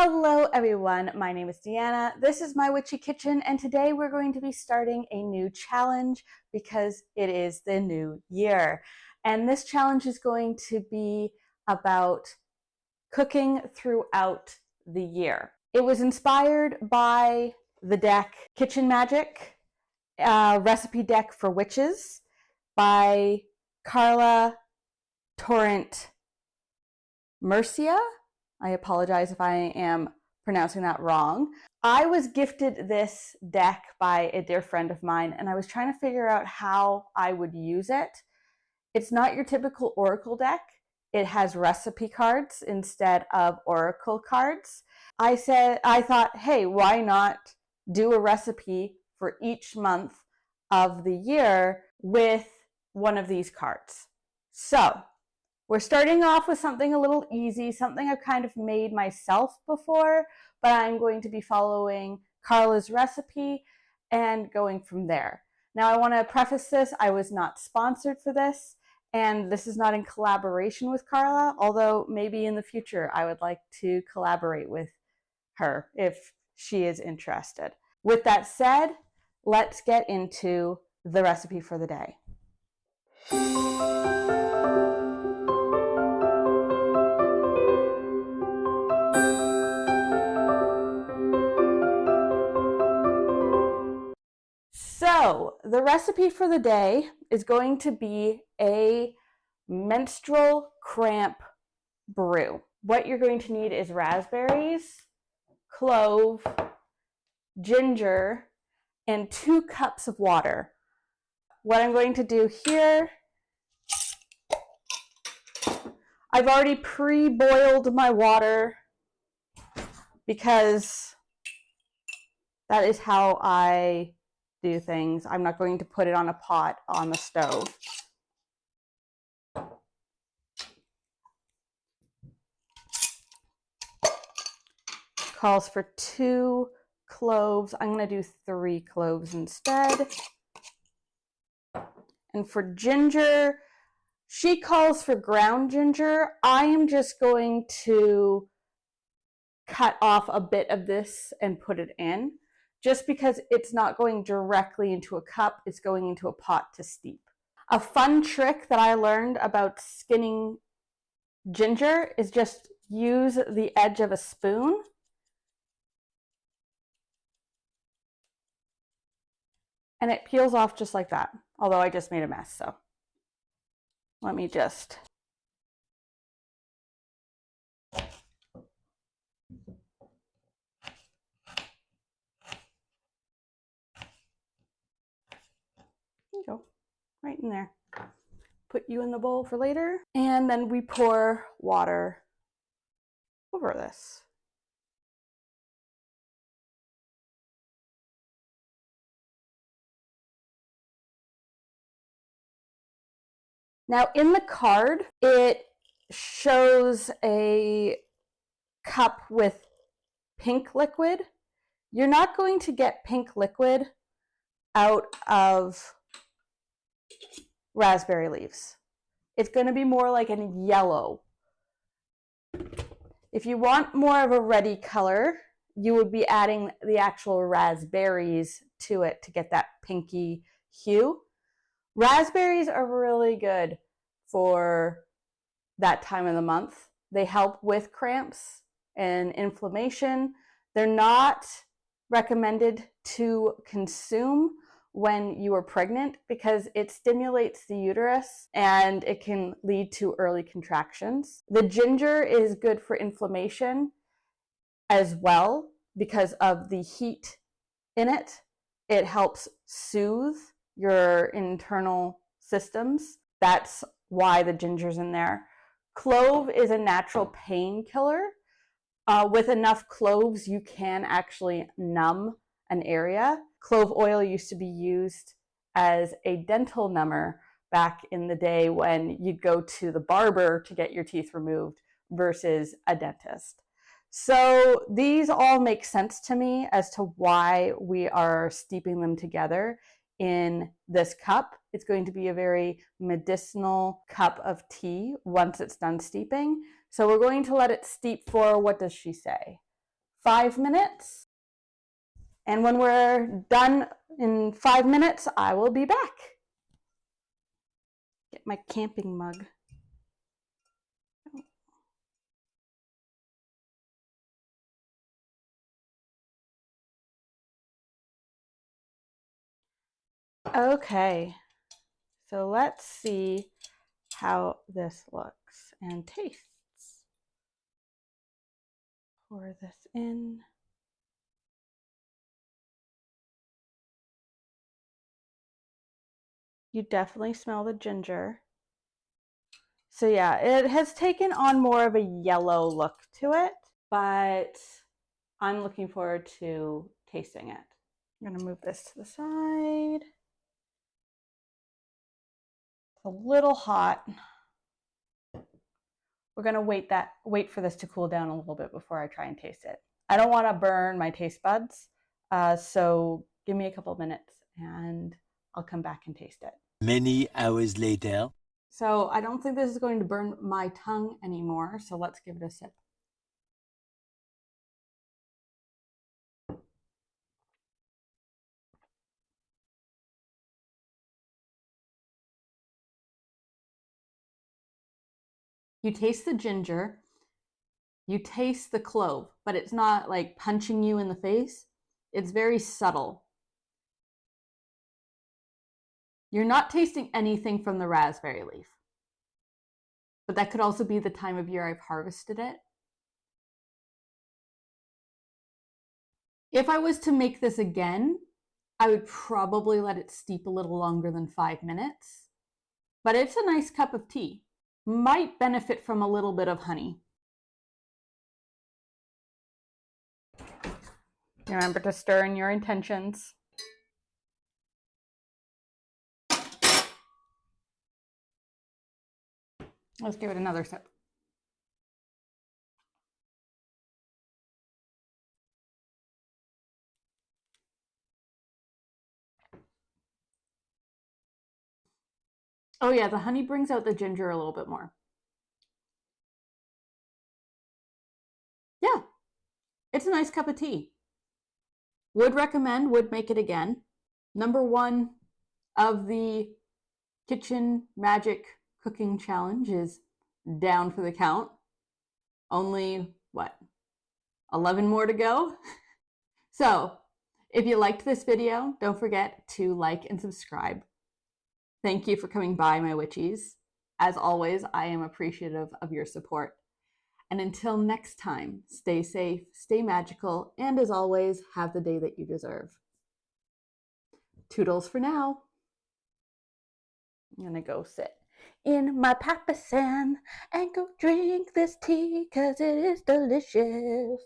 Hello everyone, my name is Deanna. This is my Witchy Kitchen, and today we're going to be starting a new challenge because it is the new year. And this challenge is going to be about cooking throughout the year. It was inspired by the deck Kitchen Magick Recipe Deck for Witches by Carla Torrents Murcia. I apologize if I am pronouncing that wrong. I was gifted this deck by a dear friend of mine, and I was trying to figure out how I would use it. It's not your typical oracle deck. It has recipe cards instead of oracle cards. I thought, hey, why not do a recipe for each month of the year with one of these cards? So we're starting off with something a little easy, something I've kind of made myself before, but I'm going to be following Carla's recipe and going from there. Now I want to preface this, I was not sponsored for this, and this is not in collaboration with Carla, although maybe in the future I would like to collaborate with her if she is interested. With that said, let's get into the recipe for the day. So the recipe for the day is going to be a menstrual cramp brew. What you're going to need is raspberries, clove, ginger, and 2 cups of water. What I'm going to do here, I've already pre-boiled my water because that is how I do things. I'm not going to put it on a pot on the stove. Calls for 2 cloves. I'm going to do 3 cloves instead. And for ginger, she calls for ground ginger. I am just going to cut off a bit of this and put it in, just because it's not going directly into a cup, it's going into a pot to steep. A fun trick that I learned about skinning ginger is just use the edge of a spoon and it peels off just like that, although I just made a mess, so let me just... Go right in there. Put you in the bowl for later, and then we pour water over this. Now in the card, it shows a cup with pink liquid. You're not going to get pink liquid out of raspberry leaves. It's going to be more like a yellow. If you want more of a reddy color, you would be adding the actual raspberries to it to get that pinky hue. Raspberries are really good for that time of the month. They help with cramps and inflammation. They're not recommended to consume when you are pregnant because it stimulates the uterus and it can lead to early contractions. The ginger is good for inflammation as well because of the heat in it. It helps soothe your internal systems. That's why the ginger's in there. Clove is a natural painkiller. With enough cloves, you can actually numb an area. Clove oil used to be used as a dental number back in the day when you'd go to the barber to get your teeth removed versus a dentist. So these all make sense to me as to why we are steeping them together in this cup. It's going to be a very medicinal cup of tea once it's done steeping. So we're going to let it steep for, what does she say? 5 minutes. And when we're done in 5 minutes, I will be back. Get my camping mug. Okay, so let's see how this looks and tastes. Pour this in. You definitely smell the ginger. So yeah, it has taken on more of a yellow look to it, but I'm looking forward to tasting it. I'm gonna move this to the side. It's a little hot. We're gonna wait for this to cool down a little bit before I try and taste it. I don't want to burn my taste buds, so give me a couple of minutes and I'll come back and taste it. Many hours later. So I don't think this is going to burn my tongue anymore, so let's give it a sip. You taste the ginger, you taste the clove, but it's not like punching you in the face. It's very subtle. You're not tasting anything from the raspberry leaf, but that could also be the time of year I've harvested it. If I was to make this again, I would probably let it steep a little longer than 5 minutes, but it's a nice cup of tea. Might benefit from a little bit of honey. Remember to stir in your intentions. Let's give it another sip. Oh yeah, the honey brings out the ginger a little bit more. Yeah, it's a nice cup of tea. Would recommend, would make it again. Number 1 of the Kitchen Magick Cooking Challenge is down for the count. Only, what, 11 more to go? So, if you liked this video, don't forget to like and subscribe. Thank you for coming by, my witchies. As always, I am appreciative of your support. And until next time, stay safe, stay magical, and as always, have the day that you deserve. Toodles for now. I'm gonna go sit in my papasan and go drink this tea because it is delicious.